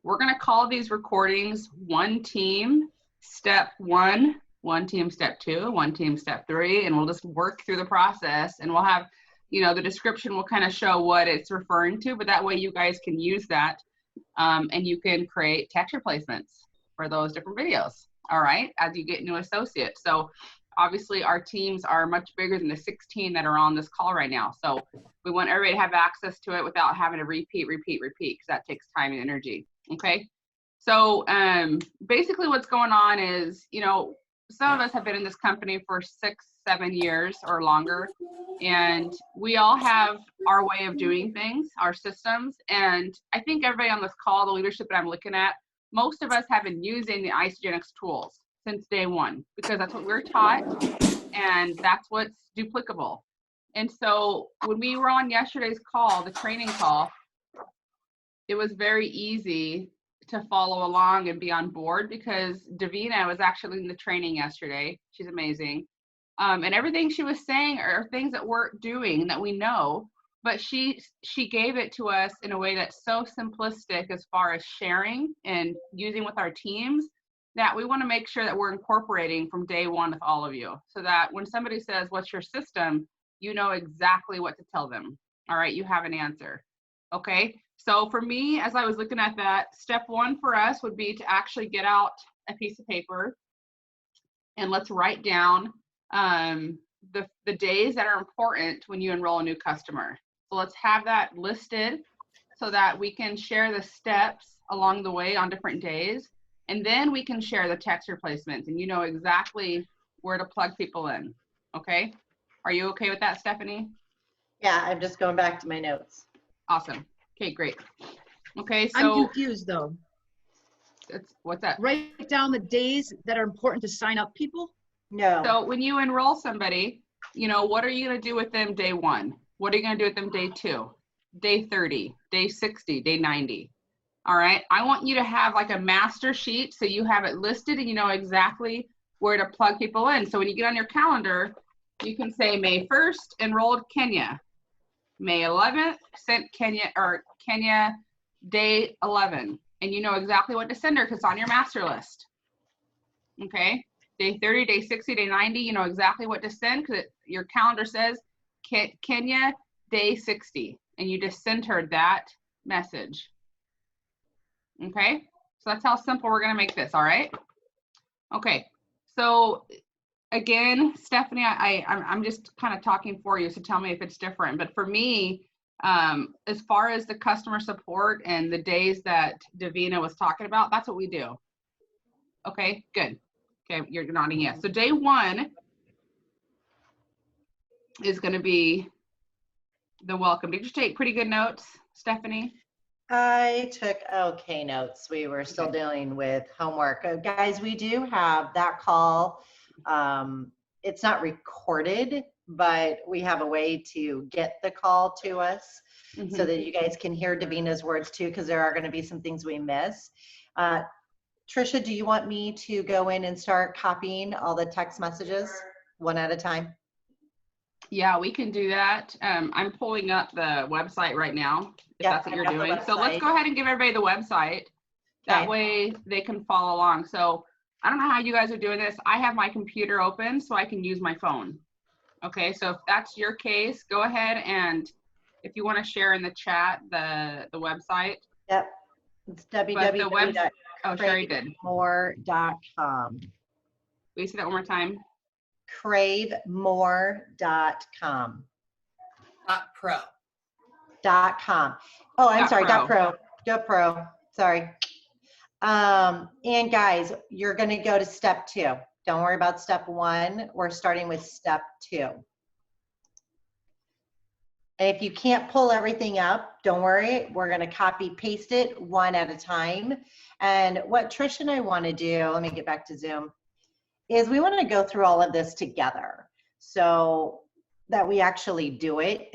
we're going to call these recordings One Team Step 1, One Team Step 2, One Team Step 3, and we'll just work through the process, and we'll have, you know, the description will kind of show what it's referring to, but that way you guys can use that, and you can create text replacements for those different videos, all right, as you get new associates. So obviously our teams are much bigger than the 16 that are on this call right now. So we want everybody to have access to it without having to repeat, because that takes time and energy, okay? So basically what's going on is, you know, some of us have been in this company for 6, 7 years or longer, and we all have our way of doing things, our systems. And I think everybody on this call, the leadership that I'm looking at, most of us have been using the Isagenix tools since day one, because that's what we're taught and that's what's duplicable. And so when we were on yesterday's call, the training call, it was very easy to follow along and be on board, because Davina was actually in the training yesterday. She's amazing. And everything she was saying are things that we're doing that we know, but she gave it to us in a way that's so simplistic as far as sharing and using with our teams, that we want to make sure that we're incorporating from day one with all of you, so that when somebody says, what's your system, you know exactly what to tell them. All right, you have an answer. Okay, so for me, as I was looking at that, step 1 for us would be to actually get out a piece of paper and let's write down the days that are important when you enroll a new customer. So let's have that listed so that we can share the steps along the way on different days. And then we can share the text replacements, and you know exactly where to plug people in, okay? Are you okay with that, Stephanie? Yeah, I'm just going back to my notes. Awesome. Okay, great. Okay, so. I'm confused though. What's that? Write down the days that are important to sign up people? No. So when you enroll somebody, you know, what are you gonna do with them day 1? What are you gonna do with them day 2, day 30, day 60, day 90? All right, I want you to have like a master sheet so you have it listed and you know exactly where to plug people in. So when you get on your calendar, you can say May 1st, enrolled Kenya. May 11th, sent Kenya, or Kenya day 11. And you know exactly what to send her because it's on your master list. Okay, day 30, day 60, day 90, you know exactly what to send because your calendar says Kenya day 60. And you just send her that message. Okay, so that's how simple we're gonna make this, all right? Okay, so again, Stephanie, I'm just kind of talking for you, so tell me if it's different. But for me, as far as the customer support and the days that Davina was talking about, that's what we do. Okay, good. Okay, you're nodding yes. So day 1 is gonna be the welcome. Did you take pretty good notes, Stephanie? I took okay notes. We were still dealing with homework. Guys, we do have that call. It's not recorded, but we have a way to get the call to us so that you guys can hear Davina's words too, because there are going to be some things we miss. Trisha, do you want me to go in and start copying all the text messages one at a time? Yeah, we can do that. I'm pulling up the website right now, if that's what you're doing. So let's go ahead and give everybody the website. That way they can follow along. So I don't know how you guys are doing this. I have my computer open so I can use my phone. Okay, so if that's your case, go ahead and if you want to share in the chat the website. Yep, it's www.cravemore.com. Will you say that one more time? cravemore.com. .pro. .com. Oh, I'm sorry. .pro. .pro. Sorry. And guys, you're going to go to step 2. Don't worry about step 1. We're starting with step 2. And if you can't pull everything up, don't worry. We're going to copy paste it one at a time. And what Trish and I want to do, let me get back to Zoom, is we want to go through all of this together so that we actually do it.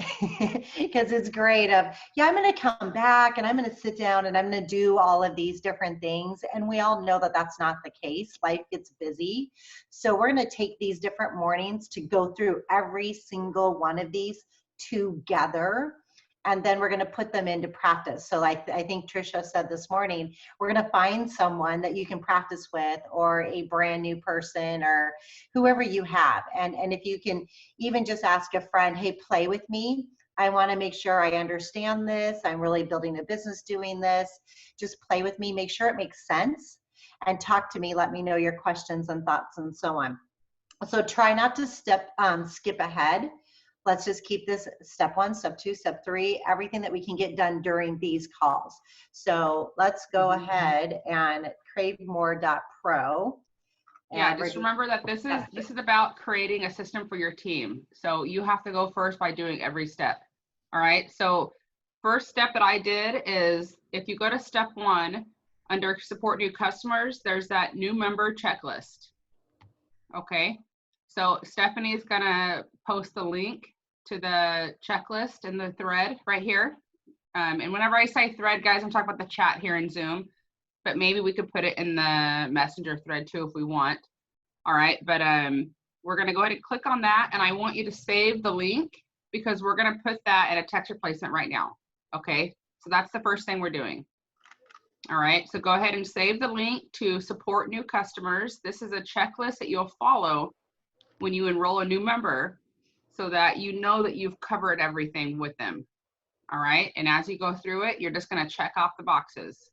Because it's great of, yeah, I'm going to come back and I'm going to sit down and I'm going to do all of these different things. And we all know that that's not the case. Life gets busy. So we're going to take these different mornings to go through every single one of these together and then we're going to put them into practice. So like I think Trisha said this morning, we're going to find someone that you can practice with, or a brand new person, or whoever you have. And if you can even just ask a friend, hey, play with me. I want to make sure I understand this. I'm really building a business doing this. Just play with me, make sure it makes sense, and talk to me. Let me know your questions and thoughts and so on. So try not to skip ahead. Let's just keep this step 1, step 2, step 3, everything that we can get done during these calls. So let's go ahead and cravemore.pro. Yeah, just remember that this is about creating a system for your team. So you have to go first by doing every step. All right. So first step that I did is, if you go to step 1 under support new customers, there's that new member checklist. Okay. So Stephanie's gonna post the link to the checklist in the thread right here. And whenever I say thread, guys, I'm talking about the chat here in Zoom, but maybe we could put it in the messenger thread too if we want. All right, but we're gonna go ahead and click on that, and I want you to save the link, because we're gonna put that in a text replacement right now. Okay, so that's the first thing we're doing. All right, so go ahead and save the link to support new customers. This is a checklist that you'll follow when you enroll a new member, so that you know that you've covered everything with them. All right, and as you go through it, you're just gonna check off the boxes.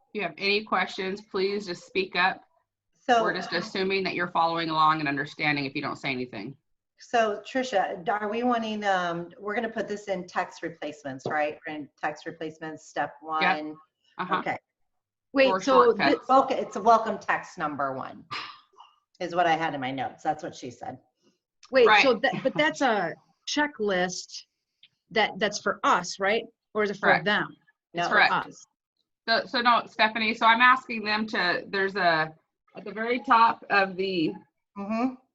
If you have any questions, please just speak up. So we're just assuming that you're following along and understanding if you don't say anything. So Trisha, are we wanting, we're going to put this in text replacements, right? We're in text replacements, step 1. Yep. Okay. Wait, Or so shortcuts. It's a welcome text number 1 is what I had in my notes. That's what she said. wait, Right. so but that's a checklist that's for us, right? Or is it for Correct. them? No, Correct. Us. So no, Stephanie, so I'm asking them to, there's at the very top of the,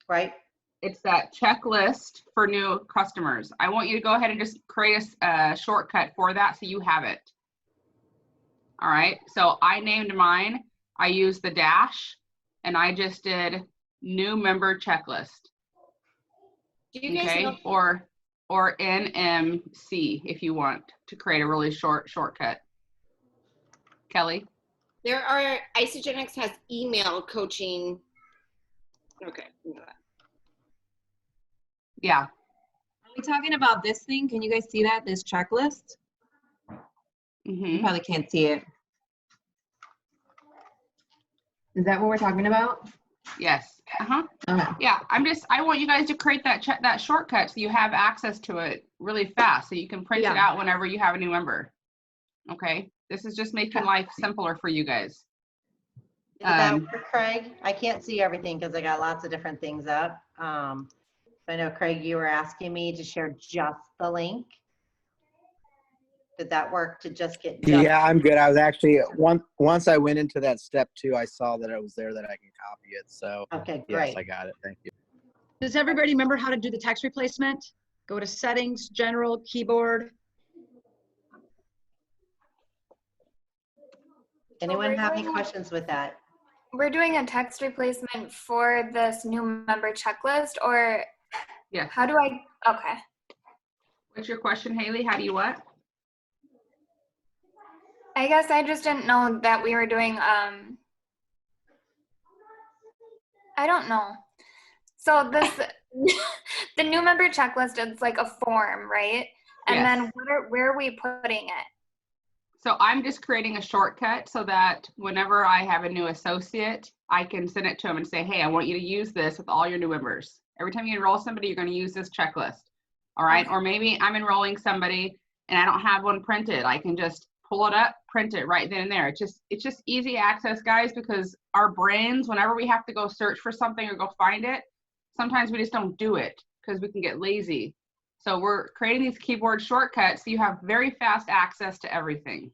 right. it's that checklist for new customers. I want you to go ahead and just create a shortcut for that so you have it. All right, so I named mine, I used the dash, and I just did new member checklist. Do you guys know? Or NMC if you want to create a really short shortcut. Kelly? There are, Isagenix has email coaching. Okay. Yeah. Are we talking about this thing? Can you guys see that? This checklist? You probably can't see it. Is that what we're talking about? Yes. Okay. Yeah, I want you guys to create that shortcut so you have access to it really fast, so you can print it out whenever you have a new member. Okay, this is just making life simpler for you guys. Did that work, Craig? I can't see everything because I got lots of different things up. I know, Craig, you were asking me to share just the link. Did that work to just get just? Yeah, I'm good. I was actually, once I went into that step 2, I saw that it was there that I can copy it. So okay, great. Yes, I got it. Thank you. Does everybody remember how to do the text replacement? Go to settings, general, keyboard. Anyone have any questions with that? We're doing a text replacement for this new member checklist, or Yes. how do I, okay. What's your question, Haley? How do you what? I guess I just didn't know that we were doing, I don't know. So this, the new member checklist, it's like a form, right? And then where are we putting it? So I'm just creating a shortcut so that whenever I have a new associate, I can send it to them and say, hey, I want you to use this with all your new members. Every time you enroll somebody, you're going to use this checklist. All right. Okay. Or maybe I'm enrolling somebody and I don't have one printed. I can just pull it up, print it right then and there. It's just easy access, guys, because our brains, whenever we have to go search for something or go find it, sometimes we just don't do it because we can get lazy. So we're creating these keyboard shortcuts so you have very fast access to everything.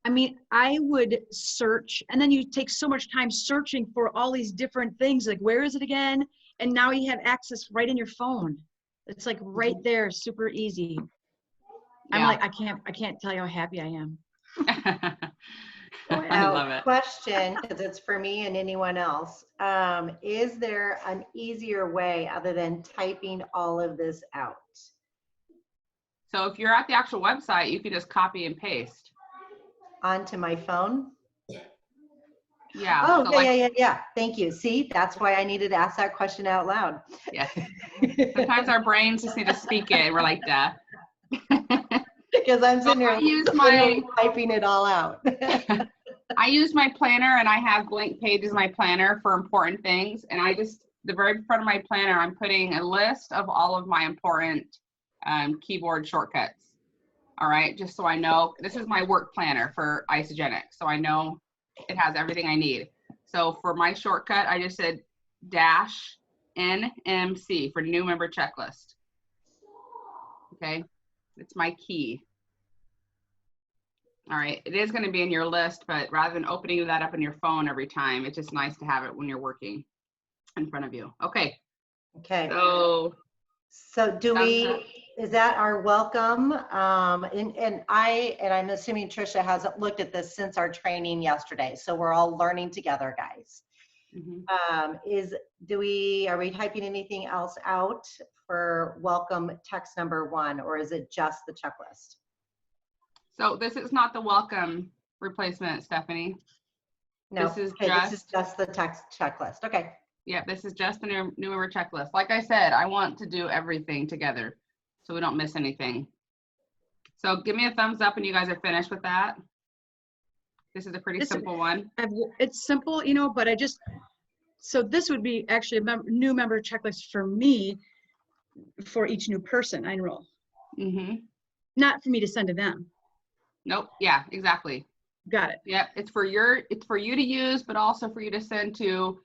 I mean, I would search, and then you take so much time searching for all these different things, like where is it again? And now you have access right in your phone. It's like right there, super easy. Yeah. I'm like, I can't tell you how happy I am. I love it. Question, because it's for me and anyone else. Is there an easier way other than typing all of this out? So if you're at the actual website, you can just copy and paste. Onto my phone? Yeah. Oh, so yeah. Thank you. See, that's why I needed to ask that question out loud. Yeah. Sometimes our brains just need to speak it, and we're like, duh. Because I'm sitting I here use my typing it all out. I use my planner, and I have blank pages in my planner for important things. And the very front of my planner, I'm putting a list of all of my important keyboard shortcuts. All right, just so I know. This is my work planner for Isagenix, so I know it has everything I need. So for my shortcut, I just said -NMC for new member checklist. Okay, it's my key. All right, it is going to be in your list, but rather than opening that up on your phone every time, it's just nice to have it when you're working in front of you. Okay. Okay. So do we, is that our welcome? And I'm assuming Trisha hasn't looked at this since our training yesterday. So we're all learning together, guys. Mm-hmm. Are we typing anything else out for welcome text number 1, or is it just the checklist? So this is not the welcome replacement, Stephanie. No, this is just the text checklist. Okay. Yeah, this is just the new member checklist. Like I said, I want to do everything together so we don't miss anything. So give me a thumbs up when you guys are finished with that. This is a pretty simple one. It's simple, but so this would be actually a new member checklist for me for each new person I enroll. Mm-hmm. Not for me to send to them. Nope. Yeah, exactly. Got it. Yep. It's for you to use, but also for you to send to,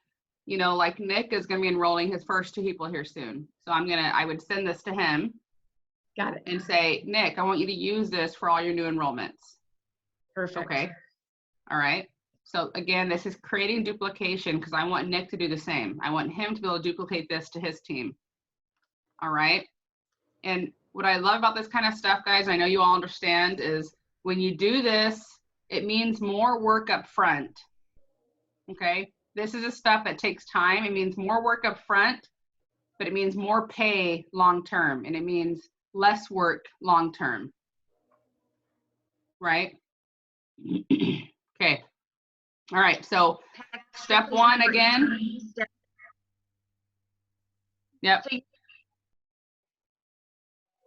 like Nick is going to be enrolling his first 2 people here soon. So I would send this to him. Got it. And say, Nick, I want you to use this for all your new enrollments. Perfect. Okay. All right. So again, this is creating duplication because I want Nick to do the same. I want him to be able to duplicate this to his team. All right. And what I love about this kind of stuff, guys, I know you all understand, is when you do this, it means more work up front. Okay. This is a stuff that takes time. It means more work up front, but it means more pay long term, and it means less work long term. Right? Okay. All right. So step 1 again. Yep.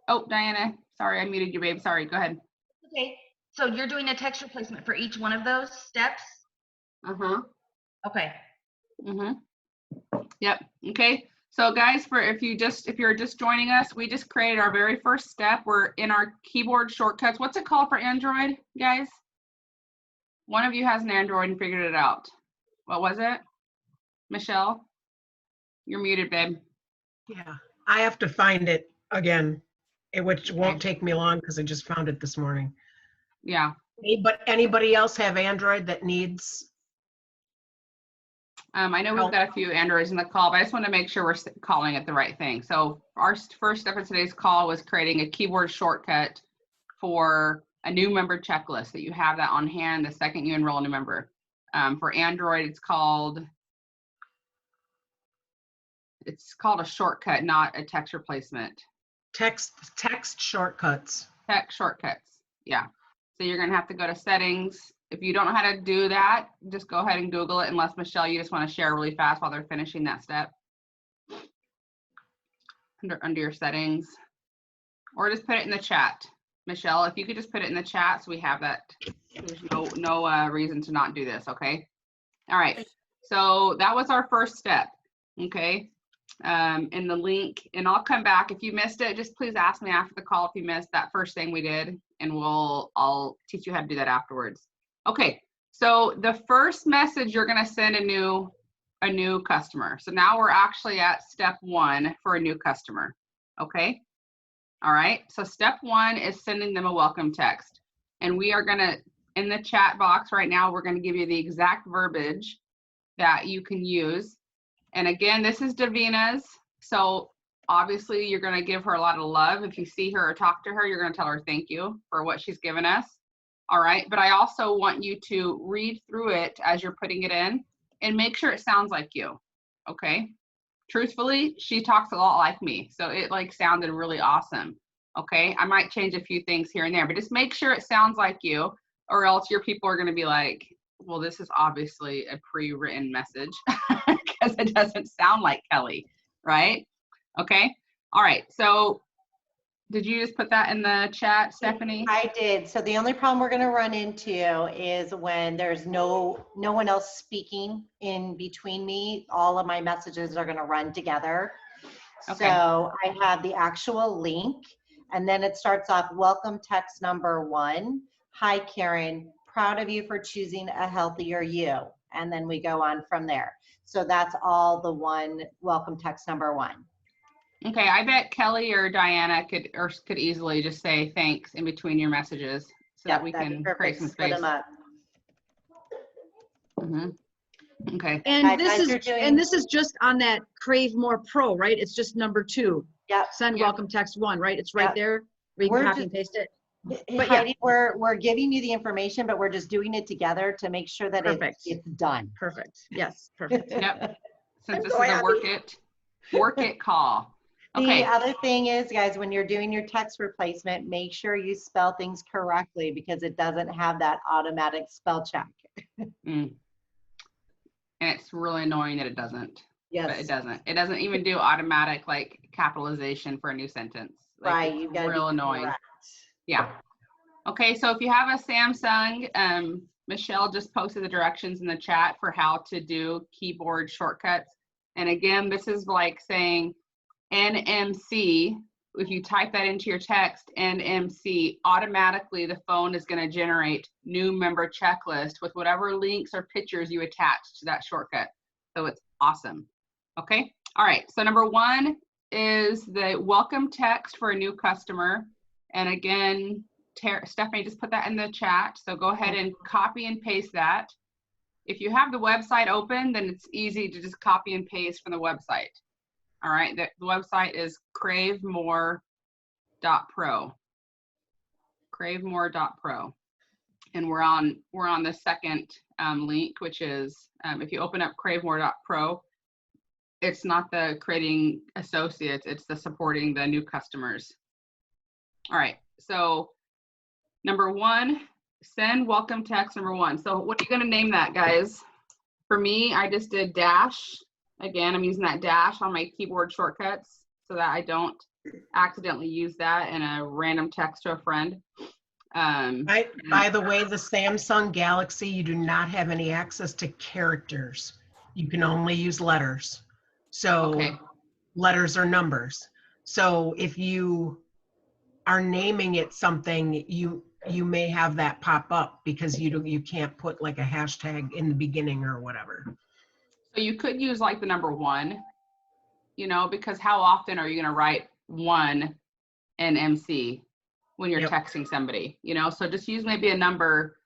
Oh, Diana, sorry, I muted you, babe. Sorry, go ahead. Okay. So you're doing a text replacement for each one of those steps? Uh-huh. Okay. Mm-hmm. Yep. Okay. So guys, if you're just joining us, we just created our very first step. We're in our keyboard shortcuts. What's it called for Android, guys? One of you has an Android and figured it out. What was it? Michelle? You're muted, babe. Yeah, I have to find it again, which won't take me long because I just found it this morning. Yeah. But anybody else have Android that needs? I know we've got a few Androids in the call, but I just want to make sure we're calling it the right thing. So our first step of today's call was creating a keyboard shortcut for a new member checklist, that you have that on hand the second you enroll a new member. For Android, it's called a shortcut, not a text replacement. Text shortcuts. Text shortcuts, yeah. So you're gonna have to go to settings. If you don't know how to do that, just go ahead and Google it, unless Michelle, you just want to share really fast while they're finishing that step. Under your settings, or just put it in the chat. Michelle, if you could just put it in the chat so we have that. There's no reason to not do this, okay? All right, so that was our first step, okay? In the link, and I'll come back. If you missed it, just please ask me after the call if you missed that first thing we did, and I'll teach you how to do that afterwards. Okay, so the first message you're gonna send a new customer. So now we're actually at step 1 for a new customer, okay? All right, so step 1 is sending them a welcome text. And we are gonna, in the chat box right now, we're gonna give you the exact verbiage that you can use. And again, this is Davina's, so obviously you're gonna give her a lot of love. If you see her or talk to her, you're gonna tell her thank you for what she's given us. All right. But I also want you to read through it as you're putting it in and make sure it sounds like you. Okay. Truthfully, she talks a lot like me. So it like sounded really awesome. Okay. I might change a few things here and there, but just make sure it sounds like you, or else your people are going to be like, well, this is obviously a pre-written message because it doesn't sound like Kelly. Right. Okay. All right. So did you just put that in the chat, Stephanie? I did. So the only problem we're going to run into is when there's no one else speaking in between me. All of my messages are going to run together. Okay. So I have the actual link, and then it starts off, welcome text number 1. Hi, Karen. Proud of you for choosing a healthier you. And then we go on from there. So that's all the one welcome text number 1. Okay, I bet Kelly or Diana could easily just say thanks in between your messages so that we can create some Split space. them up. Okay. And this is just on that Crave More Pro, right? It's just number 2. Yep. Send welcome text 1, right? It's right Yep. there. We can We're copy just- and paste it. But Heidi, we're giving you the information, but we're just doing it together to make sure that it's done. Perfect. Yes, perfect. Yep. Since I'm this so is a happy. work it call. Okay. The other thing is, guys, when you're doing your text replacement, make sure you spell things correctly because it doesn't have that automatic spell check. And it's really annoying that it doesn't. Yes. But it doesn't. It doesn't even do automatic like capitalization for a new sentence. Like, Right. it's You've got to real be annoying. correct. Yeah. Okay, so if you have a Samsung, Michelle just posted the directions in the chat for how to do keyboard shortcuts. And again, this is like saying NMC. If you type that into your text, NMC, automatically the phone is going to generate new member checklist with whatever links or pictures you attach to that shortcut. So it's awesome. Okay. All right. So number 1 is the welcome text for a new customer. And again, Stephanie just put that in the chat. So go ahead and copy and paste that. If you have the website open, then it's easy to just copy and paste from the website. All right, the website is cravemore.pro. Cravemore.pro. And we're on the second link, which is if you open up cravemore.pro, it's not the creating associates, it's the supporting the new customers. All right, so number 1, send welcome text number 1. So what are you going to name that, guys? For me, I just did dash. Again, I'm using that dash on my keyboard shortcuts so that I don't accidentally use that in a random text to a friend. By the way, the Samsung Galaxy, you do not have any access to characters. You can only use letters. So Okay. Letters or numbers. So if you are naming it something, you may have that pop up because you can't put like a hashtag in the beginning or whatever. So you could use like the number 1, you know, because how often are you going to write 1 NMC when you're texting somebody, you know? So just use maybe a number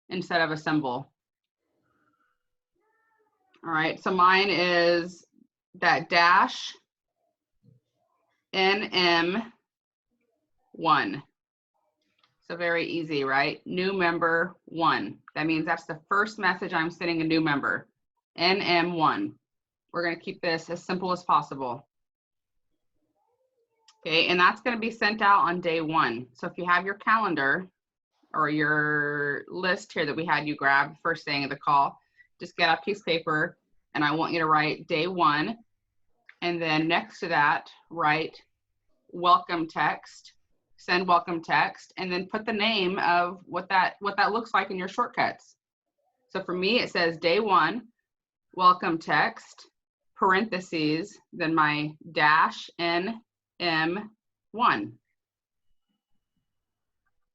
instead of a symbol. All right, so mine is that dash NM1. So very easy, right? New member 1. That means that's the first message I'm sending a new member. NM1. We're going to keep this as simple as possible. Okay, and that's going to be sent out on day 1. So if you have your calendar or your list here that we had you grab first thing of the call, just get a piece of paper and I want you to write day 1. And then next to that, write welcome text, send welcome text, and then put the name of what that looks like in your shortcuts. So for me, it says day 1, welcome text, parentheses, then my dash NM1.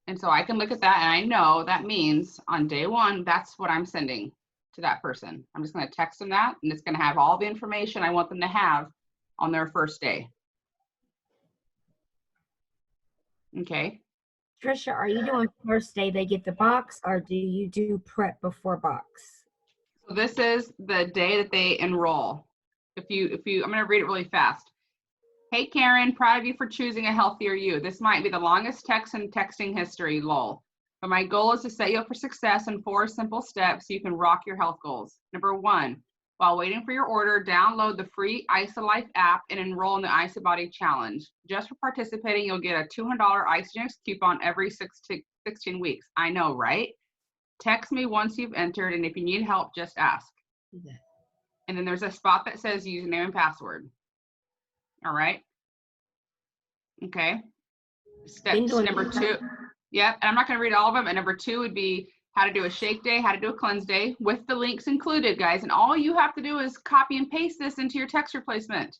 And so I can look at that and I know that means on day 1, that's what I'm sending to that person. I'm just going to text them that and it's going to have all the information I want them to have on their first day. Okay. Trisha, are you doing first day they get the box or do you do prep before box? So this is the day that they enroll. I'm going to read it really fast. Hey Karen, proud of you for choosing a healthier you. This might be the longest text in texting history, lol. But my goal is to set you up for success in 4 simple steps so you can rock your health goals. Number 1, while waiting for your order, download the free IsaLife app and enroll in the IsaBody Challenge. Just for participating, you'll get a $200 Isagenix coupon every 16 weeks. I know, right? Text me once you've entered, and if you need help, just ask. And then there's a spot that says username and password. All right? Okay. Steps number 2. Yep, and I'm not going to read all of them. And number 2 would be how to do a shake day, how to do a cleanse day with the links included, guys. And all you have to do is copy and paste this into your text replacement.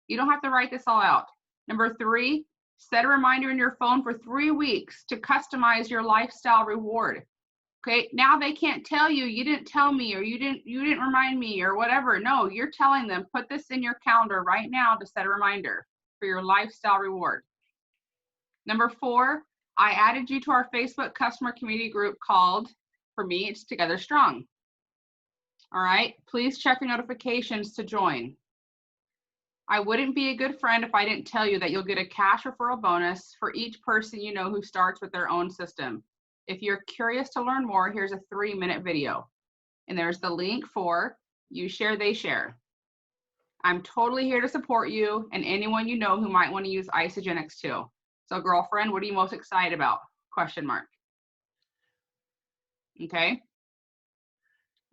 You don't have to write this all out. Number 3, set a reminder in your phone for 3 weeks to customize your lifestyle reward. Okay, now they can't tell you, you didn't tell me, or you didn't remind me, or whatever. No, you're telling them, put this in your calendar right now to set a reminder for your lifestyle reward. Number 4, I added you to our Facebook customer community group called, for me, it's Together Strong. All right, please check your notifications to join. I wouldn't be a good friend if I didn't tell you that you'll get a cash referral bonus for each person you know who starts with their own system. If you're curious to learn more, here's a 3-minute video. And there's the link for You Share, They Share. I'm totally here to support you and anyone you know who might want to use Isagenix too. So girlfriend, what are you most excited about? Question mark. Okay.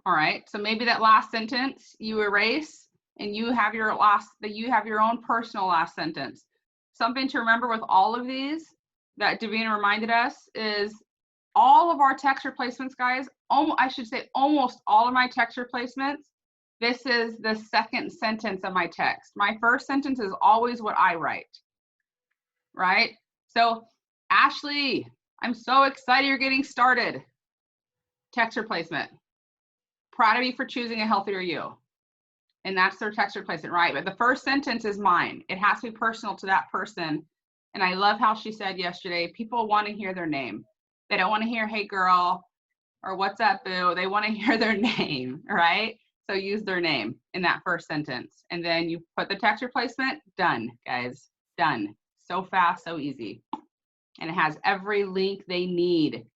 All right. So maybe that last sentence you erase and you have your own personal last sentence. Something to remember with all of these that Davina reminded us is all of our text replacements, guys, I should say almost all of my text replacements, this is the second sentence of my text. My first sentence is always what I write, right? So Ashley, I'm so excited you're getting started. Text replacement. Proud of you for choosing a healthier you. And that's their text replacement, right? But the first sentence is mine. It has to be personal to that person. And I love how she said yesterday, people want to hear their name. They don't want to hear, hey girl, or what's up boo. They want to hear their name, right? So use their name in that first sentence. And then you put the text replacement, done, guys, done. So fast, so easy. And it has every link they need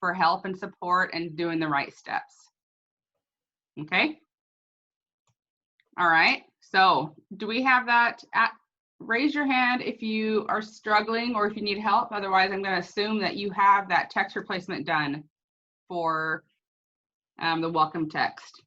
for help and support and doing the right steps. Okay? All right, so do we have that? Raise your hand if you are struggling or if you need help. Otherwise, I'm going to assume that you have that text replacement done for the welcome text.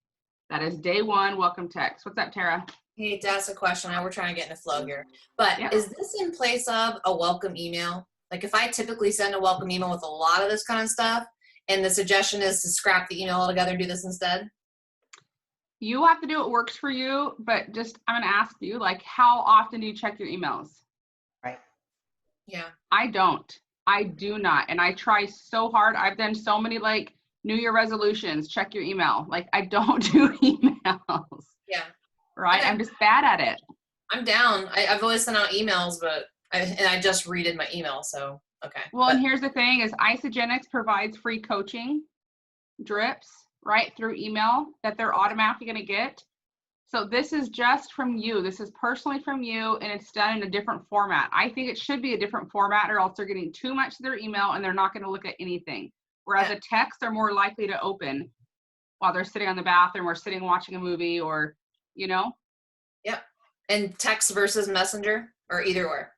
That is day 1 welcome text. What's up, Tara? Hey, to ask a question. I know we're trying to get in a flow here, but is this in place of a welcome email? Like if I typically send a welcome email with a lot of this kind of stuff, and the suggestion is to scrap the email altogether and do this instead? You have to do what works for you, but just, I'm going to ask you, like, how often do you check your emails? Right. Yeah. I don't. I do not. And I try so hard. I've done so many, like, New Year resolutions, check your email. Like, I don't do emails. Yeah. Right? Okay. I'm just bad at it. I'm down. I've always sent out emails, but I just redid my email, so, okay. Well, and here's the thing is Isagenix provides free coaching drips right through email that they're automatically going to get. So this is just from you. This is personally from you, and it's done in a different format. I think it should be a different format, or else they're getting too much to their email and they're not going to look at anything. Whereas a text, they're more likely to open while they're sitting on the bathroom or sitting watching a movie, or, you know? Yep. And text versus messenger, or either or?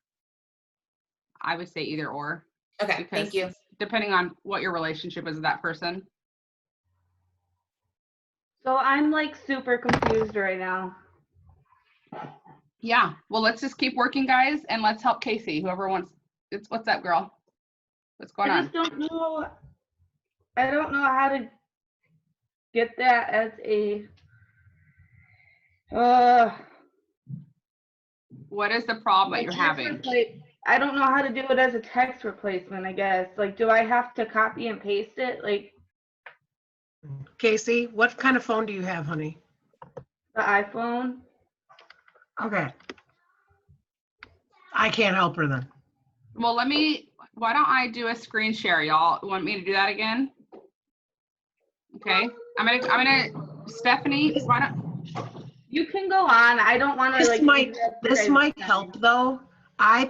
I would say either or. Okay, thank you. Depending on what your relationship is with that person. So I'm like super confused right now. Yeah, well, let's just keep working, guys, and let's help Casey, whoever wants. What's up, girl? What's going on? I just don't know. I don't know how to get that as a. What is the problem that you're having? I don't know how to do it as a text replacement, I guess. Like, do I have to copy and paste it? Like, Casey, what kind of phone do you have, honey? the iPhone? Okay. I can't help her then. Well, why don't I do a screen share, y'all? Want me to do that again? Okay. I'm gonna, Stephanie, why don't. You can go on. I don't want to This might help though. I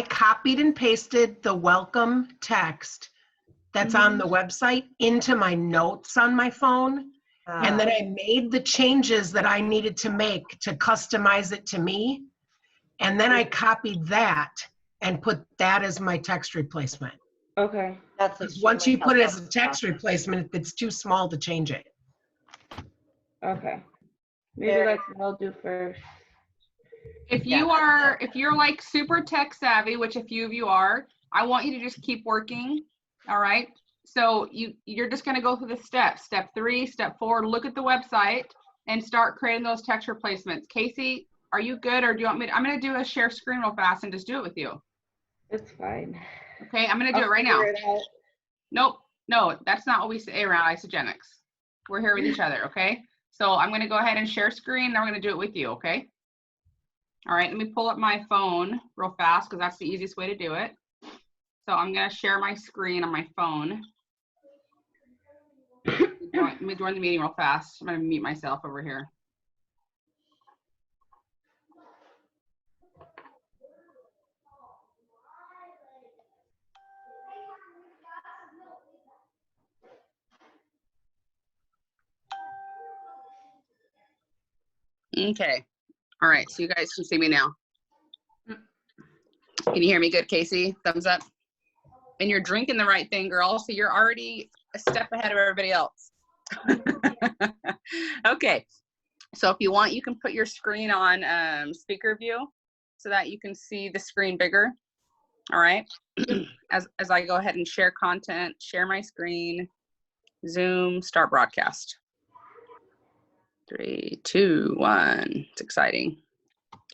copied and pasted the welcome text that's on the website into my notes on my phone. And then I made the changes that I needed to make to customize it to me. And then I copied that and put that as my text replacement. Okay. That's Once you put it as helpful. a text replacement, it's too small to change it. Okay. Maybe Very- that's what I'll do first. If you're like super tech savvy, which a few of you are, I want you to just keep working. All right. So you're just going to go through the steps. Step 3, step 4, look at the website and start creating those text replacements. Casey, are you good, or do you want me to, I'm going to do a share screen real fast and just do it with you. It's fine. Okay, I'm going to do it right now. Nope, no, that's not what we say around Isogenics. We're here with each other, okay? So I'm going to go ahead and share screen, and I'm going to do it with you, okay? All right, let me pull up my phone real fast because that's the easiest way to do it. So I'm going to share my screen on my phone. Let me join the meeting real fast. I'm going to mute myself over here. Okay. All right. So you guys can see me now. Can you hear me good, Casey? Thumbs up. And you're drinking the right thing, girl. So you're already a step ahead of everybody else. Okay. So if you want, you can put your screen on speaker view so that you can see the screen bigger. All right. As I go ahead and share content, share my screen, Zoom, start broadcast. 3, 2, 1. It's exciting.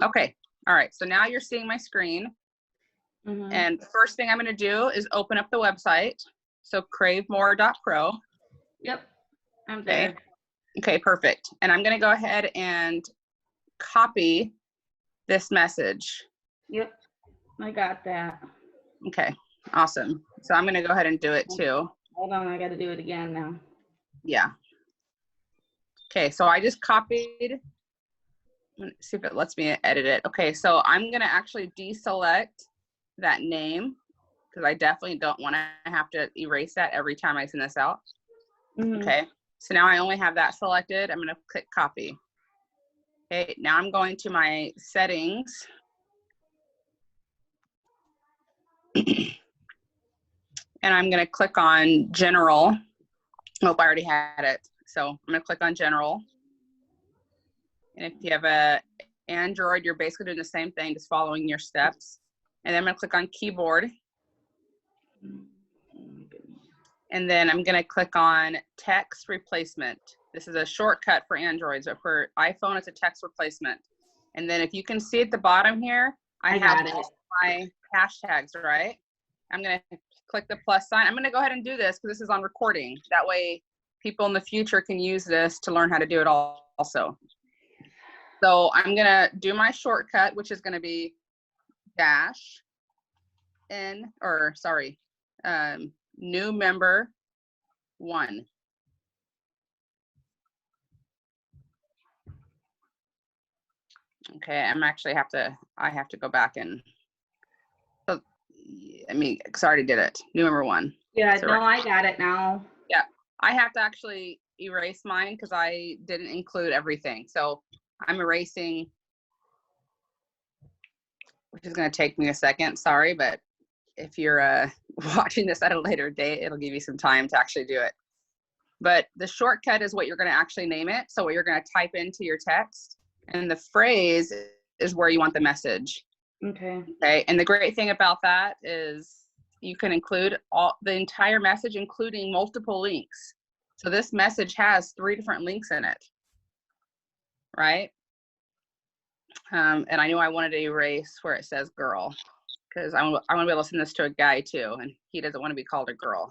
Okay. All right. So now you're seeing my screen. And the first thing I'm going to do is open up the website. So cravemore.pro. Yep. I'm there. Okay, perfect. And I'm going to go ahead and copy this message. Yep. I got that. Okay, awesome. So I'm going to go ahead and do it too. Hold on, I got to do it again now. Yeah. Okay, so I just copied. Let's see if it lets me edit it. Okay, so I'm going to actually deselect that name because I definitely don't want to have to erase that every time I send this out. Okay, so now I only have that selected. I'm going to click copy. Okay, now I'm going to my settings. And I'm going to click on general. Oh, I already had it. So I'm going to click on general. And if you have a Android, you're basically doing the same thing, just following your steps. And then I'm going to click on keyboard. And then I'm going to click on text replacement. This is a shortcut for Androids, but for iPhone, it's a text replacement. And then if you can see at the bottom here, I have my hashtags, right? I'm going to click the plus sign. I'm going to go ahead and do this because this is on recording. That way people in the future can use this to learn how to do it also. So I'm going to do my shortcut, which is going to be dash in, or sorry, new member 1. Okay, I have to go back and, I mean, because I already did it. New member 1. Yeah, so no, I got it now. Yeah, I have to actually erase mine because I didn't include everything. So I'm erasing, which is going to take me a second. Sorry, but if you're watching this at a later date, it'll give you some time to actually do it. But the shortcut is what you're going to actually name it. So what you're going to type into your text, and the phrase is where you want the message. Okay. Okay. And the great thing about that is you can include the entire message, including multiple links. So this message has 3 different links in it. Right. And I knew I wanted to erase where it says girl, because I want to be able to send this to a guy too, and he doesn't want to be called a girl.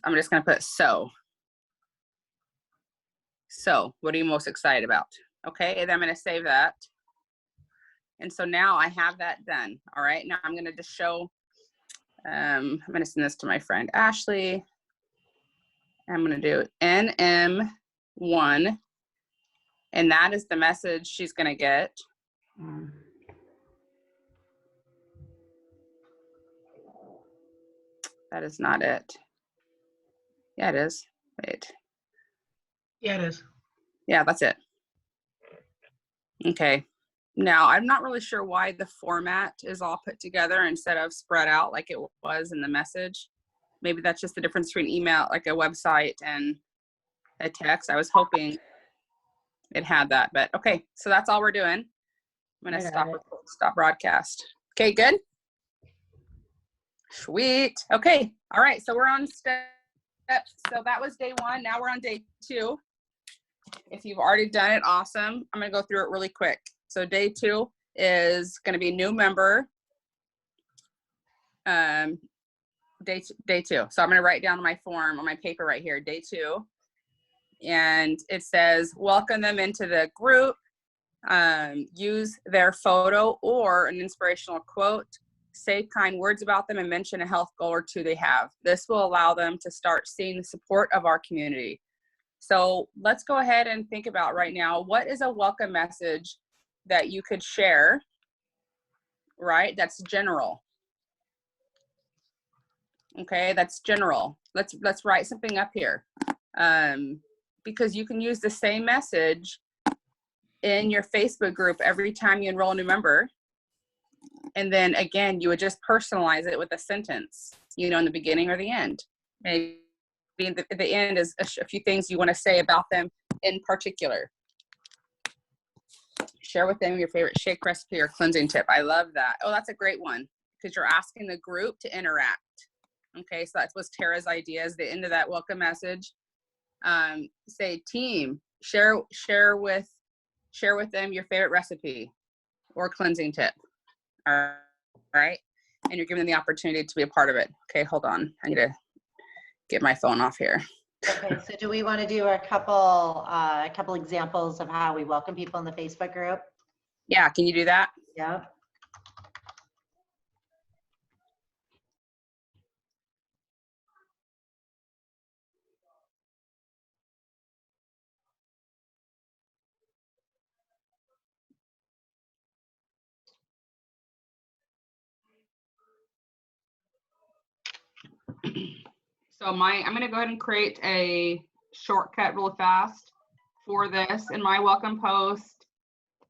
I'm just going to put so. So, what are you most excited about? Okay, and then I'm going to save that. And so now I have that done. All right, now I'm going to just show, I'm going to send this to my friend Ashley. I'm going to do NM1, and that is the message she's going to get. That is not it. Yeah, it is. Wait. Yeah, it is. Yeah, that's it. Okay. Now, I'm not really sure why the format is all put together instead of spread out like it was in the message. Maybe that's just the difference between email, like a website, and a text. I was hoping it had that, but okay. So that's all we're doing. I'm going to stop broadcast. Okay, good. Sweet. Okay. All right. So we're on steps. So that was day 1. Now we're on day 2. If you've already done it, awesome. I'm going to go through it really quick. So day 2 is going to be new member. Day 2. So I'm going to write down my form on my paper right here, day 2. And it says, welcome them into the group. Use their photo or an inspirational quote. Say kind words about them and mention a health goal or 2 they have. This will allow them to start seeing the support of our community. So let's go ahead and think about right now, what is a welcome message that you could share, right? That's general. Okay, that's general. Let's write something up here. Because you can use the same message in your Facebook group every time you enroll a new member. And then again, you would just personalize it with a sentence, you know, in the beginning or the end. Maybe the end is a few things you want to say about them in particular. Share with them your favorite shake recipe or cleansing tip. I love that. Oh, that's a great one because you're asking the group to interact. Okay, so that was Tara's idea is the end of that welcome message. Say, team, share with them your favorite recipe or cleansing tip. All right, and you're giving them the opportunity to be a part of it. Okay, hold on. I need to get my phone off here. Okay, so do we want to do a couple examples of how we welcome people in the Facebook group? Yeah, can you do that? Yeah. So I'm going to go ahead and create a shortcut real fast for this. And my welcome post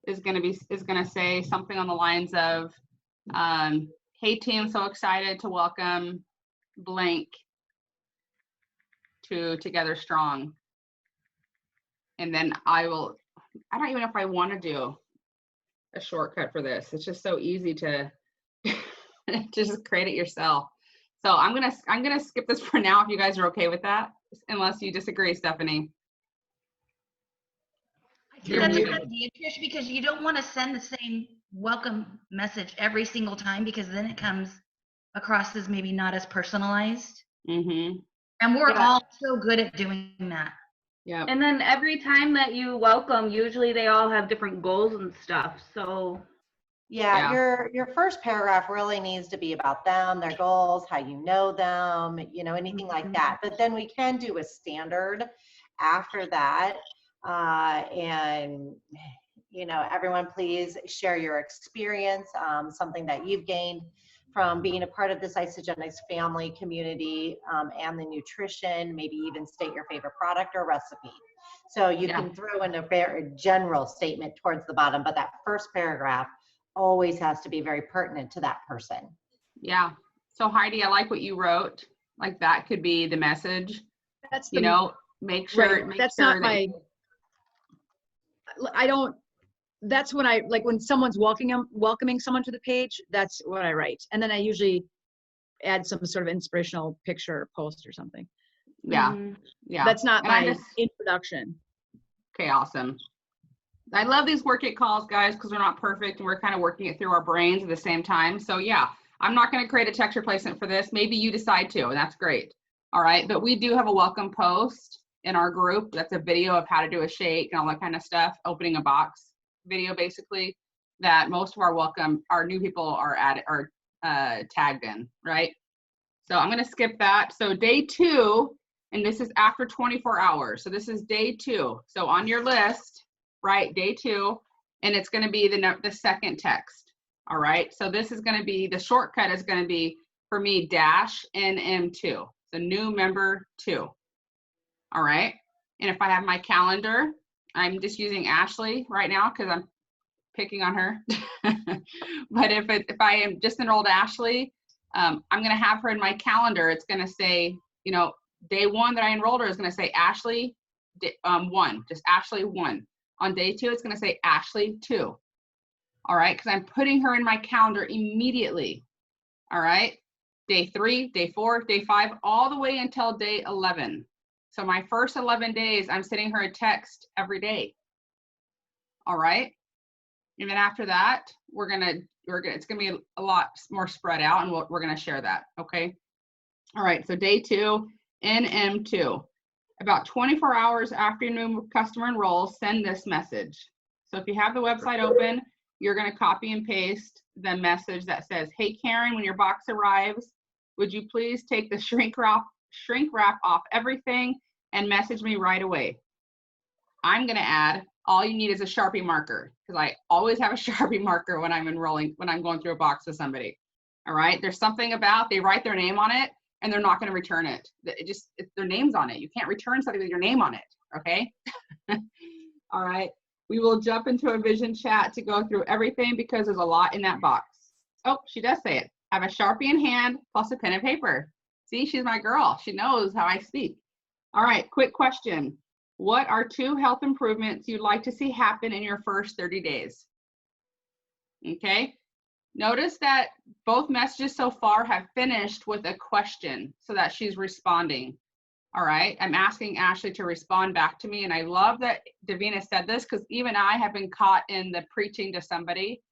is going to say something on the lines of, hey team, so excited to welcome blank to Together Strong. And then I don't even know if I want to do a shortcut for this. It's just so easy to just create it yourself. So I'm gonna skip this for now if you guys are okay with that, unless you disagree, Stephanie. I think that's a good idea, Trish, because you don't want to send the same welcome message every single time because then it comes across as maybe not as personalized. Mm-hmm. And we're all so good at doing that. Yeah. And then every time that you welcome, usually they all have different goals and stuff. So yeah. Your first paragraph really needs to be about them, their goals, how you know them, you know, anything like that. But then we can do a standard after that. And, you know, everyone please share your experience, something that you've gained from being a part of this Isagenix family community, and the nutrition, maybe even state your favorite product or recipe. So you can throw in a very general statement towards the bottom, but that first paragraph always has to be very pertinent to that person. Yeah. So Heidi, I like what you wrote. Like that could be the message. That's you know, make sure. Right. Make that's sure not my. I don't. That's when I like when someone's welcoming someone to the page. That's what I write, and then I usually add some sort of inspirational picture or post or something. Yeah. Yeah. That's not my introduction. Okay. Awesome. I love these work it calls, guys, because we're not perfect and we're kind of working it through our brains at the same time. So yeah, I'm not going to create a text replacement for this. Maybe you decide to, and that's great. All right. But we do have a welcome post in our group. That's a video of how to do a shake and all that kind of stuff. Opening a box video, basically, that most of our new people are tagged in, right? So I'm going to skip that. So day 2, and this is after 24 hours. So this is day 2. So on your list, right, day 2, and it's going to be the second text. All right. So this is going to be, the shortcut is going to be, for me, -NM2. So new member 2. All right. And if I have my calendar, I'm just using Ashley right now because I'm picking on her. But if I am just enrolled Ashley, I'm going to have her in my calendar. It's going to say, you know, day 1 that I enrolled her is going to say Ashley 1, just Ashley 1. On day 2, it's going to say Ashley 2. All right, because I'm putting her in my calendar immediately. All right, day 3, day 4, day 5, all the way until day 11. So my first 11 days, I'm sending her a text every day. All right, and then after that, it's gonna be a lot more spread out, and we're gonna share that. Okay. All right. So day 2, NM2. About 24 hours after your new customer enrolls, send this message. So if you have the website open, you're going to copy and paste the message that says, "Hey Karen, when your box arrives, would you please take the shrink wrap off everything and message me right away." I'm going to add, all you need is a Sharpie marker, because I always have a Sharpie marker when I'm going through a box with somebody. All right. There's something about, they write their name on it and they're not going to return it. It's their name's on it. You can't return something with your name on it. Okay. All right. We will jump into a vision chat to go through everything because there's a lot in that box. Oh, she does say it. Have a Sharpie in hand plus a pen and paper. See, she's my girl. She knows how I speak. All right, quick question. What are 2 health improvements you'd like to see happen in your first 30 days? Okay. Notice that both messages so far have finished with a question so that she's responding. All right, I'm asking Ashley to respond back to me. And I love that Davina said this because even I have been caught in the preaching to somebody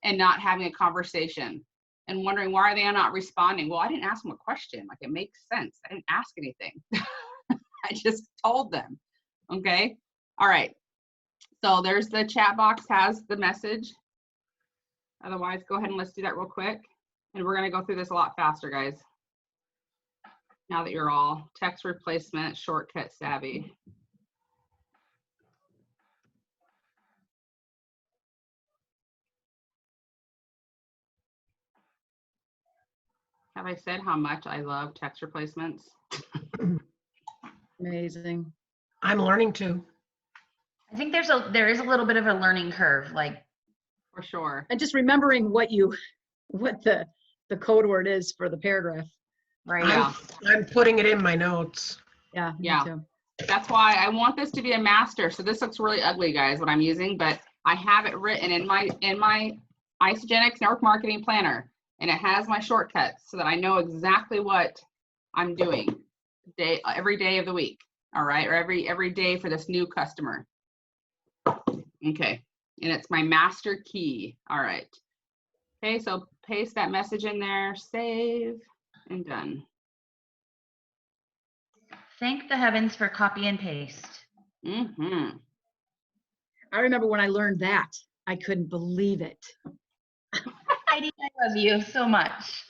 and not having a conversation and wondering, why are they not responding? Well, I didn't ask them a question. Like, it makes sense. I didn't ask anything. I just told them. Okay. All right. So there's the chat box has the message. Otherwise, go ahead and let's do that real quick. And we're going to go through this a lot faster, guys. Now that you're all text replacement shortcut savvy. Have I said how much I love text replacements? Amazing. I'm learning to. I think there is a little bit of a learning curve, like, for sure. And just remembering what the code word is for the paragraph. Right. Yeah. I'm putting it in my notes. Yeah. Yeah. That's why I want this to be a master. So this looks really ugly, guys, what I'm using, but I have it written in my Isagenix Network Marketing Planner, and it has my shortcuts so that I know exactly what I'm doing every day of the week. All right, or every day for this new customer. Okay, and it's my master key. All right. Okay, so paste that message in there, save, and done. Thank the heavens for copy and paste. Mm-hmm. I remember when I learned that, I couldn't believe it. Heidi, I love you so much.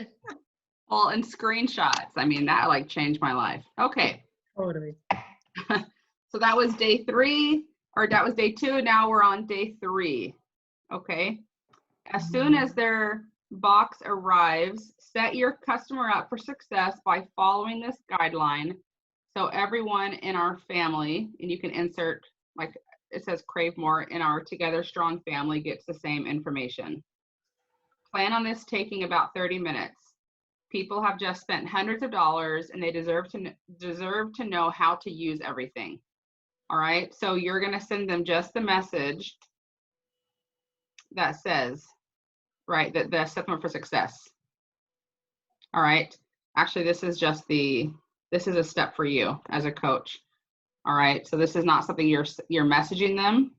Well, and screenshots. I mean, that like changed my life. Okay. Totally. So that was day 3, or that was day 2. Now we're on day 3. Okay. As soon as their box arrives, set your customer up for success by following this guideline. So everyone in our family, and you can insert, like it says Crave More, in our Together Strong family gets the same information. Plan on this taking about 30 minutes. People have just spent hundreds of dollars and they deserve to know how to use everything. All right, so you're gonna send them just the message that says, right, that the set them up for success. All right, actually this is a step for you as a coach. All right, so this is not something you're messaging them.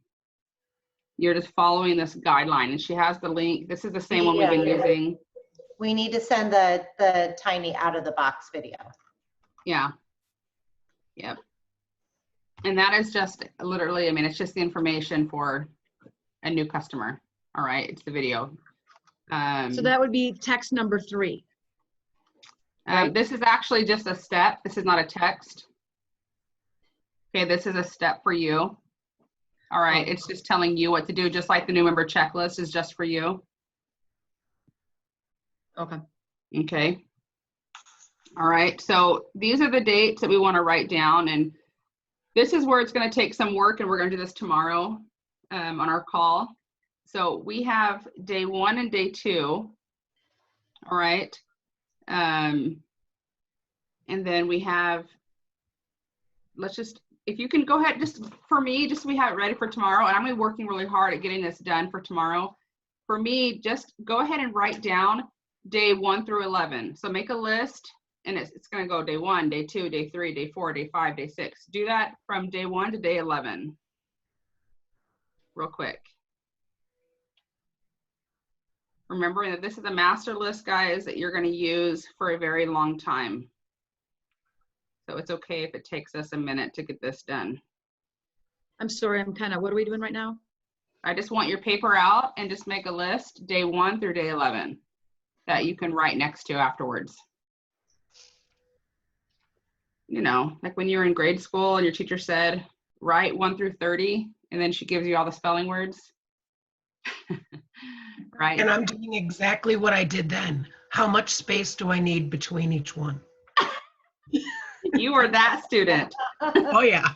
You're just following this guideline, and she has the link. This is the same one we've been using. We need to send the tiny out of the box video. Yeah. Yep. And that is just literally, I mean, it's just the information for a new customer. All right, it's the video. So that would be text number 3. This is actually just a step. This is not a text. Okay, this is a step for you. All right, it's just telling you what to do, just like the new member checklist is just for you. Okay. Okay. All right, so these are the dates that we want to write down, and this is where it's going to take some work, and we're going to do this tomorrow on our call. So we have day 1 and day 2. All right. And then we have, let's just, if you can go ahead, just for me, just so we have it ready for tomorrow, and I'm going to be working really hard at getting this done for tomorrow. For me, just go ahead and write down day 1 through 11. So make a list, and it's going to go day 1, day 2, day 3, day 4, day 5, day 6. Do that from day 1 to day 11. Real quick. Remembering that this is a master list, guys, that you're going to use for a very long time. So it's okay if it takes us a minute to get this done. I'm sorry, what are we doing right now? I just want your paper out and just make a list, day 1 through day 11, that you can write next to afterwards. You know, like when you were in grade school and your teacher said, write 1 through 30, and then she gives you all the spelling words. Right. And I'm doing exactly what I did then. How much space do I need between each one? You were that student. Oh, yeah.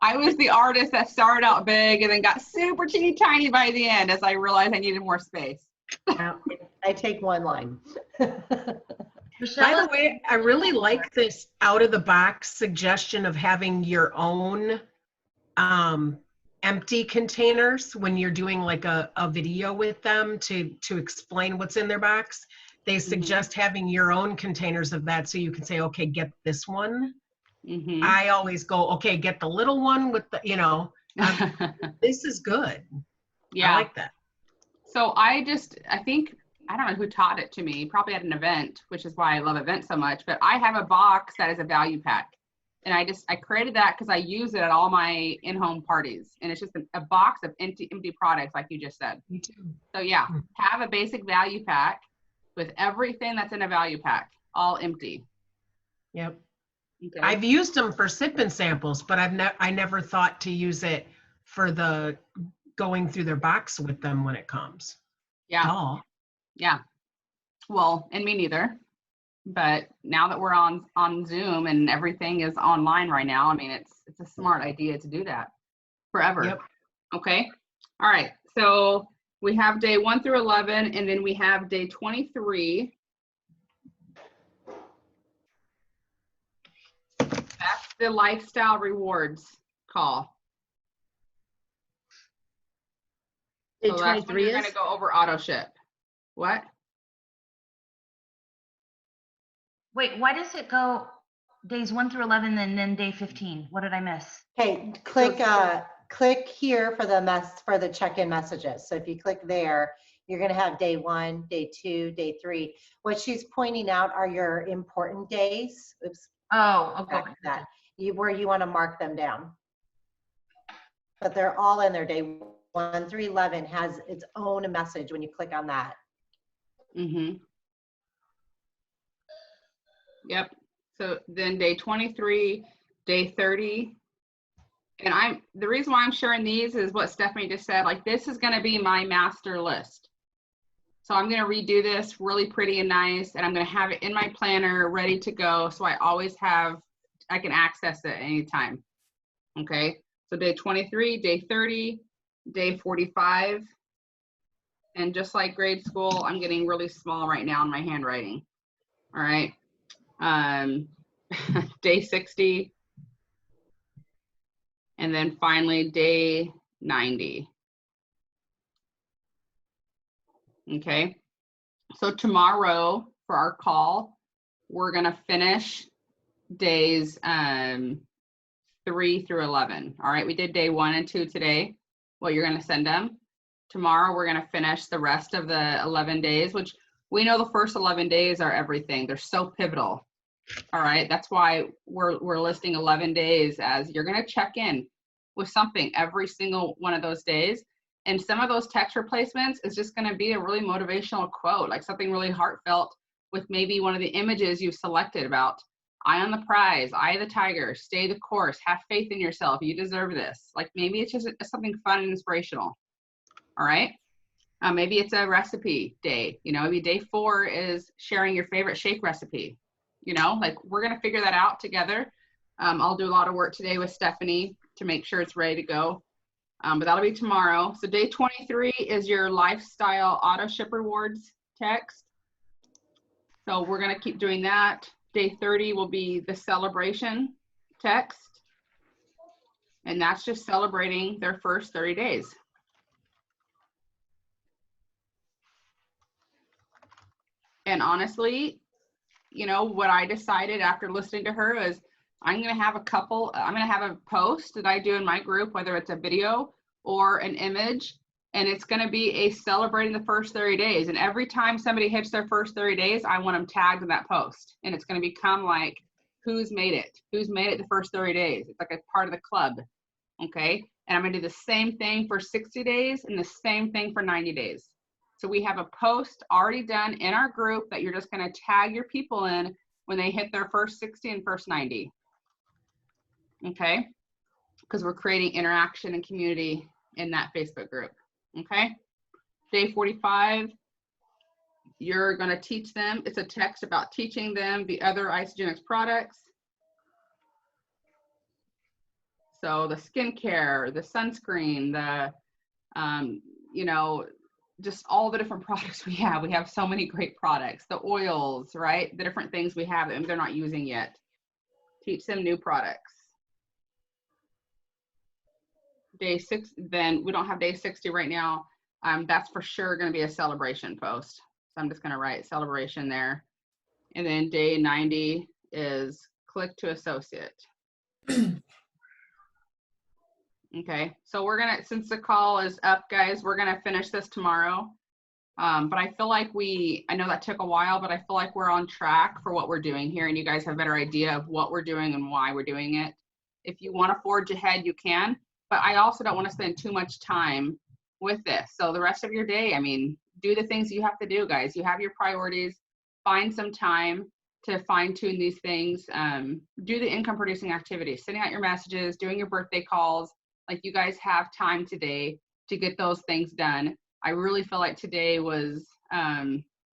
I was the artist that started out big and then got super teeny tiny by the end as I realized I needed more space. I take one line. By the way, I really like this out of the box suggestion of having your own empty containers when you're doing like a video with them to explain what's in their box. They suggest having your own containers of that so you can say, okay, get this one. I always go, okay, get the little one with the, you know, this is good. Yeah. I like that. So I think, I don't know who taught it to me, probably at an event, which is why I love events so much, but I have a box that is a value pack. And I created that because I use it at all my in-home parties. And it's just a box of empty products, like you just said. Me too. So yeah, have a basic value pack with everything that's in a value pack, all empty. Yep. Okay. I've used them for sip and samples, but I never thought to use it for the going through their box with them when it comes. Yeah. Oh. Yeah. Well, and me neither. But now that we're on Zoom and everything is online right now, I mean, it's a smart idea to do that forever. Yep. Okay. All right. So we have day 1 through 11, and then we have day 23. That's the lifestyle rewards call. Day So that's when 23 you're going to go over auto ship. What? Wait, why does it go days 1 through 11 and then day 15? What did I miss? Okay, click here for the check-in messages. So if you click there, you're going to have day 1, day 2, day 3. What she's pointing out are your important days. Oops. Oh, okay. That where you want to mark them down. But they're all in there. Day 1 through 11 has its own message when you click on that. Yep. So then day 23, day 30. And the reason why I'm sharing these is what Stephanie just said, like this is going to be my master list. So I'm going to redo this really pretty and nice, and I'm going to have it in my planner ready to go. So I can access it anytime. Okay. So day 23, day 30, day 45. And just like grade school, I'm getting really small right now in my handwriting. All right. Day 60. And then finally day 90. Okay. So tomorrow for our call, we're going to finish days 3 through 11. All right. We did day 1 and 2 today. What you're going to send them. Tomorrow, we're going to finish the rest of the 11 days, which we know the first 11 days are everything. They're so pivotal. All right. That's why we're listing 11 days as you're going to check in with something every single one of those days. And some of those text replacements is just going to be a really motivational quote, like something really heartfelt with maybe one of the images you've selected about eye on the prize, eye of the tiger, stay the course, have faith in yourself. You deserve this. Like maybe it's just something fun and inspirational. All right. Maybe it's a recipe day, you know, maybe day 4 is sharing your favorite shake recipe, you know, like we're going to figure that out together. I'll do a lot of work today with Stephanie to make sure it's ready to go. But that'll be tomorrow. So day 23 is your lifestyle auto ship rewards text. So we're going to keep doing that. Day 30 will be the celebration text. And that's just celebrating their first 30 days. And honestly, you know, what I decided after listening to her is I'm going to have a post that I do in my group, whether it's a video or an image, and it's going to be a celebrating the first 30 days. And every time somebody hits their first 30 days, I want them tagged in that post. And it's going to become like, who's made it the first 30 days. It's like a part of the club. Okay. And I'm going to do the same thing for 60 days and the same thing for 90 days. So we have a post already done in our group that you're just going to tag your people in when they hit their first 60 and first 90. Okay. Because we're creating interaction and community in that Facebook group. Okay. Day 45, you're going to teach them. It's a text about teaching them the other Isagenix products. So the skincare, the sunscreen, the, you know, just all the different products we have. We have so many great products, the oils, right? The different things we have that they're not using yet. Teach them new products. Day 6, then we don't have day 60 right now. That's for sure going to be a celebration post. So I'm just going to write celebration there. And then day 90 is click to associate. Okay, so we're gonna, since the call is up, guys, we're gonna finish this tomorrow. But I feel like I know that took a while, but I feel like we're on track for what we're doing here, and you guys have a better idea of what we're doing and why we're doing it. If you want to forge ahead, you can, but I also don't want to spend too much time with this. So the rest of your day, I mean, do the things you have to do, guys. You have your priorities. Find some time to fine tune these things. Do the income producing activities, sending out your messages, doing your birthday calls. Like, you guys have time today to get those things done. I really feel like today was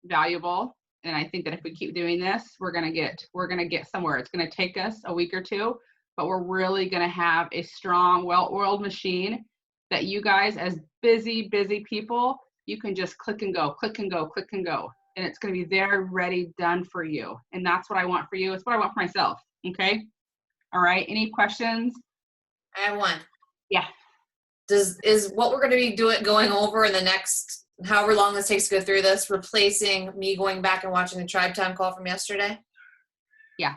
valuable. And I think that if we keep doing this, we're gonna get somewhere. It's gonna take us a week or two, but we're really gonna have a strong, well-oiled machine that you guys, as busy people, you can just click and go, click and go, click and go. And it's gonna be there, ready, done for you. And that's what I want for you. It's what I want for myself, okay? All right, any questions? I have one. Yeah. Is what we're going to be going over in the next however long this takes to go through this replacing me going back and watching the Tribe Time call from yesterday? Yeah.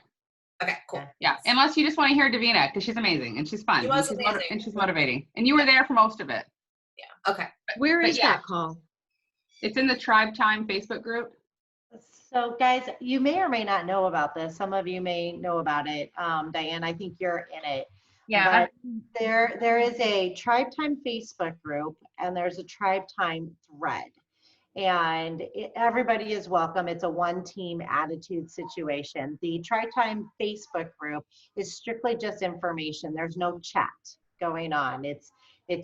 Okay, cool. Yeah, unless you just want to hear Davina, because she's amazing and she's fun. She was amazing. And she's motivating. And you were there for most of it. Yeah. Okay. Where is that call? It's in the Tribe Time Facebook group. So guys, you may or may not know about this. Some of you may know about it. Diane, I think you're in it. Yeah. But there is a Tribe Time Facebook group, and there's a Tribe Time thread. And everybody is welcome. It's a one-team attitude situation. The Tribe Time Facebook group is strictly just information. There's no chat going on. It's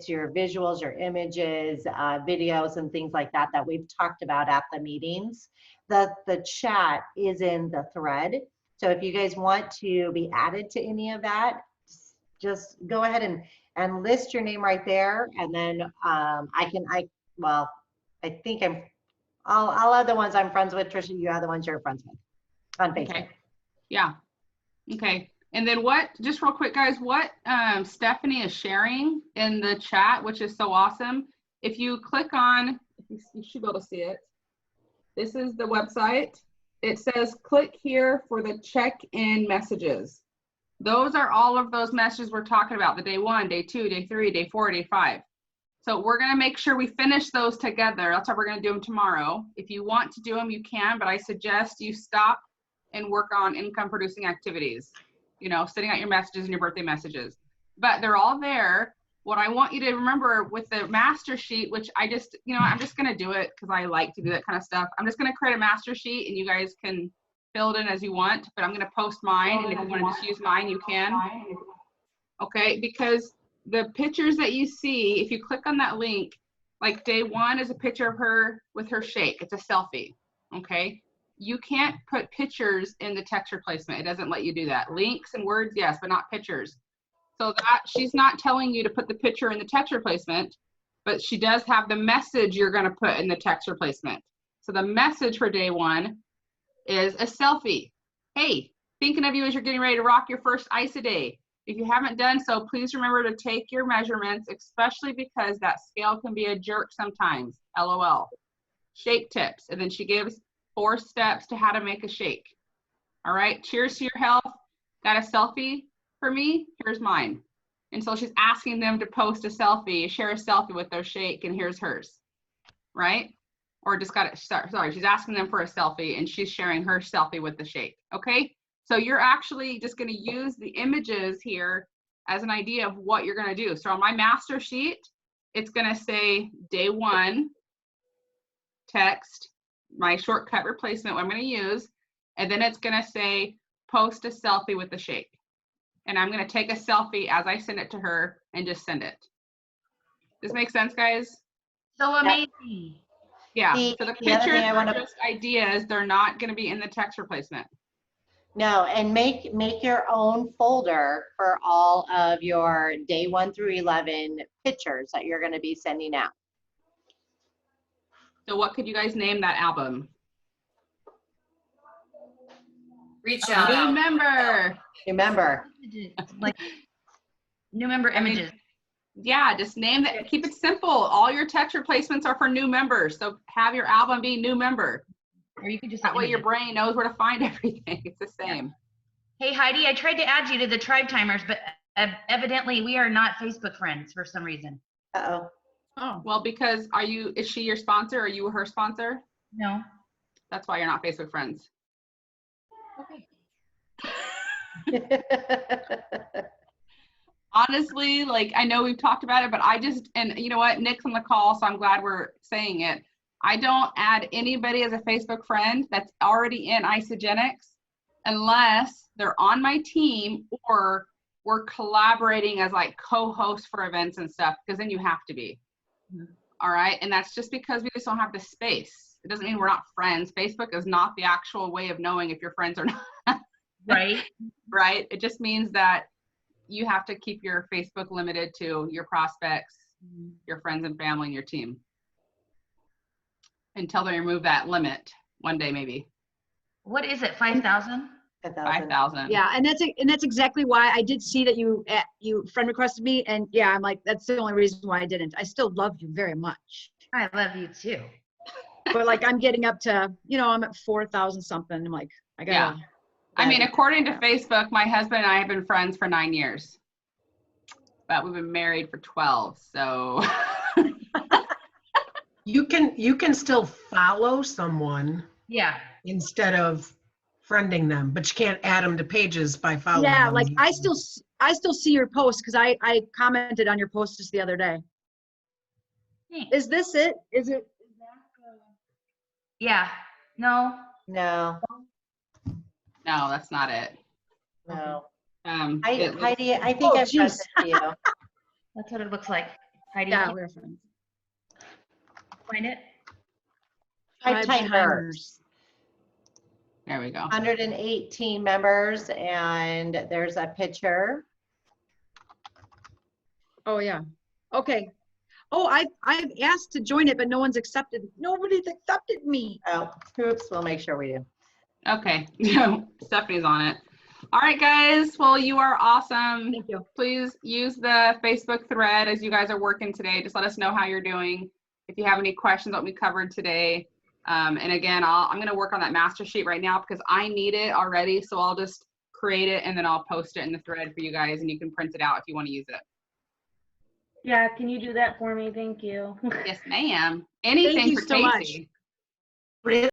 your visuals, your images, videos, and things like that that we've talked about at the meetings. The chat is in the thread. So if you guys want to be added to any of that, just go ahead and list your name right there. And then I think I'll add the ones I'm friends with. Trisha, you add the ones you're friends with on Facebook. Okay. Yeah. Okay. And then just real quick, guys, what Stephanie is sharing in the chat, which is so awesome. If you click on, you should be able to see it. This is the website. It says, click here for the check-in messages. Those are all of those messages we're talking about, the day 1, day 2, day 3, day 4, day 5. So we're going to make sure we finish those together. That's how we're going to do them tomorrow. If you want to do them, you can, but I suggest you stop and work on income producing activities, you know, sending out your messages and your birthday messages. But they're all there. What I want you to remember with the master sheet, which I'm just going to do it because I like to do that kind of stuff. I'm just going to create a master sheet and you guys can fill it in as you want, but I'm going to post mine. And if you want to just use mine, you can. Okay, because the pictures that you see, if you click on that link, Like day 1 is a picture of her with her shake. It's a selfie, okay? You can't put pictures in the text replacement. It doesn't let you do that. Links and words, yes, but not pictures. So that she's not telling you to put the picture in the text replacement, but she does have the message you're gonna put in the text replacement. So the message for day 1 is a selfie. Hey, thinking of you as you're getting ready to rock your first ice a day. If you haven't done so, please remember to take your measurements, especially because that scale can be a jerk sometimes, LOL. Shake tips, and then she gives 4 steps to how to make a shake. All right, cheers to your health. Got a selfie for me? Here's mine. And so she's asking them to post a selfie, share a selfie with their shake, and here's hers, right? Or just got it, sorry, she's asking them for a selfie and she's sharing her selfie with the shake, okay? So you're actually just gonna use the images here as an idea of what you're gonna do. So on my master sheet, it's gonna say day 1, text, my shortcut replacement, what I'm gonna use, and then it's gonna say, post a selfie with the shake. And I'm gonna take a selfie as I send it to her and just send it. Does this make sense, guys? So amazing. Yeah, so the pictures are just ideas. They're not gonna be in the text replacement. No, and make your own folder for all of your day 1 through 11 pictures that you're gonna be sending out. So what could you guys name that album? Reach out. New member. Remember. Like new member images. Yeah, just name that. Keep it simple. All your text replacements are for new members. So have your album be new member. Or you could just that way your brain knows where to find everything. It's the same. Hey Heidi, I tried to add you to the Tribe Timers, but evidently we are not Facebook friends for some reason. Uh-oh. Oh, well, because is she your sponsor? Are you her sponsor? No. That's why you're not Facebook friends. Okay. Honestly, like, I know we've talked about it, but and you know what, Nick's on the call, so I'm glad we're saying it. I don't add anybody as a Facebook friend that's already in Isagenix unless they're on my team or we're collaborating as like co-hosts for events and stuff, because then you have to be. Mm-hmm. All right, and that's just because we just don't have the space. It doesn't mean we're not friends. Facebook is not the actual way of knowing if you're friends or not. Right. Right, it just means that you have to keep your Facebook limited to your prospects, your friends and family, and your team. Until they remove that limit one day, maybe. What is it, 5,000? 5,000. Yeah, and that's exactly why I did see that you friend requested me, and yeah, I'm like, that's the only reason why I didn't. I still love you very much. I love you too. But like, I'm getting up to, I'm at 4,000 something. I'm like, I gotta. Yeah. I mean, according to Facebook, my husband and I have been friends for 9 years, but we've been married for 12. So you can still follow someone. Yeah. Instead of friending them, but you can't add them to pages by following Yeah, them. like I still see your post because I commented on your post just the other day. Is this it? Is that yeah. No. No. No, that's not it. No. Heidi, I think I've sent it to you. That's what it looks like. Heidi. Yeah, we're friends. Find it. Tribe Timers. There we go. 118 members, and there's a picture. Oh yeah. Okay. Oh, I've asked to join it, but no one's accepted. Nobody's accepted me. Oh, oops. We'll make sure we do. Okay. Stephanie's on it. All right, guys. Well, you are awesome. Thank you. Please use the Facebook thread as you guys are working today. Just let us know how you're doing. If you have any questions on what we covered today. And again, I'm going to work on that master sheet right now because I need it already. So I'll just create it and then I'll post it in the thread for you guys and you can print it out if you want to use it. Yeah, can you do that for me? Thank you. Yes, ma'am. Anything Thank you for so Casey. much.